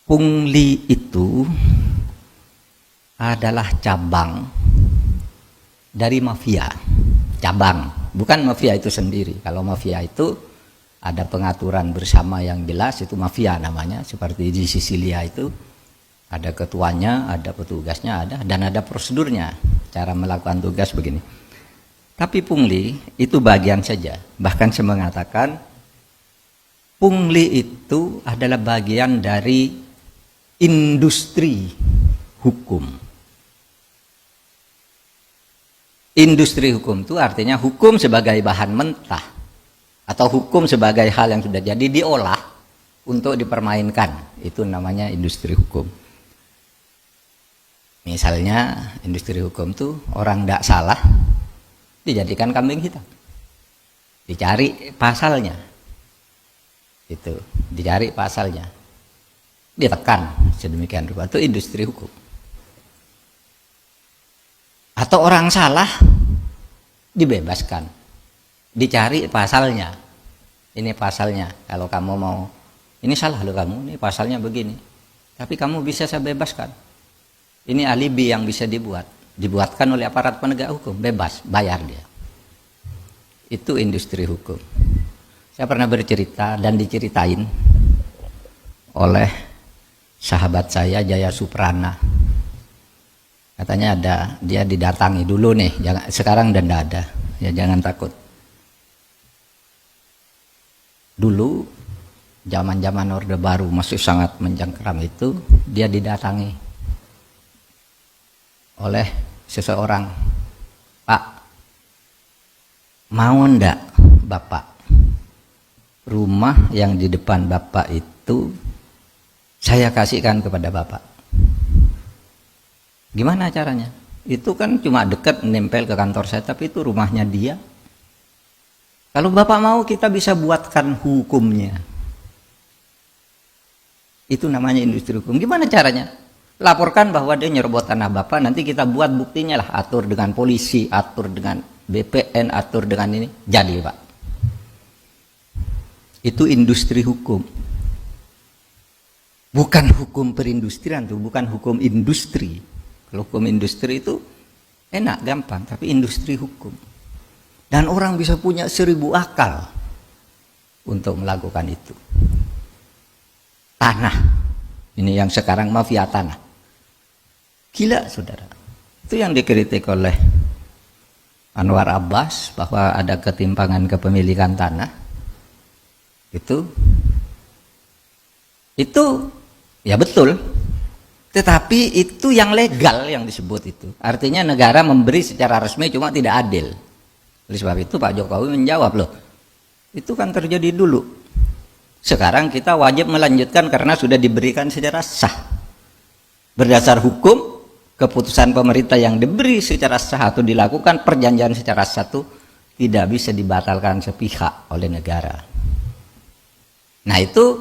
Pungli itu adalah cabang dari mafia. Cabang, bukan mafia itu sendiri. Kalau mafia itu ada pengaturan bersama yang jelas, itu mafia namanya. Seperti di Sisilia itu ada ketuanya, ada petugasnya, dan ada prosedurnya. Cara melakukan tugas begini. Tapi pungli itu bagian saja. Bahkan saya mengatakan pungli itu adalah bagian dari industri hukum. Industri hukum itu artinya hukum sebagai bahan mentah atau hukum sebagai hal yang sudah jadi diolah untuk dipermainkan. Itu namanya industri hukum. Misalnya industri hukum itu orang tidak salah dijadikan kambing hitam, dicari pasalnya, itu dicari pasalnya, ditekan sedemikian rupa, itu industri hukum. Atau orang salah dibebaskan, dicari pasalnya, ini pasalnya, kalau kamu mau, ini salah loh kamu, ini pasalnya begini, tapi kamu bisa saya bebaskan, ini alibi yang bisa dibuatkan oleh aparat penegak hukum, bebas, bayar dia. Itu industri hukum. Saya pernah bercerita dan diceritain oleh sahabat saya Jaya Suprana. Katanya dia didatangi dulu nih, sekarang dan tidak ada, ya jangan takut. Dulu zaman-zaman Orde Baru masih sangat mencengkeram itu, dia didatangi oleh seseorang. Pak, mau ndak Bapak rumah yang di depan Bapak itu saya kasihkan kepada Bapak? Gimana caranya? Itu kan cuma dekat nempel ke kantor saya, tapi itu rumahnya dia. Kalau Bapak mau kita bisa buatkan hukumnya. Itu namanya industri hukum. Gimana caranya? Laporkan bahwa dia nyerobot tanah Bapak, nanti kita buat buktinya lah, atur dengan polisi, atur dengan BPN, atur dengan ini, jadi Pak. Itu industri hukum. Bukan hukum perindustrian tuh, bukan hukum industri. Kalau hukum industri itu enak, gampang, tapi industri hukum. Dan orang bisa punya 1000 akal untuk melakukan itu. Tanah, ini yang sekarang mafia tanah. Gila saudara. Itu yang dikritik oleh Anwar Abbas bahwa ada ketimpangan kepemilikan tanah. Itu ya betul. Tetapi itu yang legal yang disebut itu. Artinya negara memberi secara resmi cuma tidak adil. Oleh sebab itu Pak Jokowi menjawab, loh itu kan terjadi dulu. Sekarang kita wajib melanjutkan karena sudah diberikan secara sah. Berdasar hukum, keputusan pemerintah yang diberi secara sah atau dilakukan perjanjian secara sah itu tidak bisa dibatalkan sepihak oleh negara. Nah itu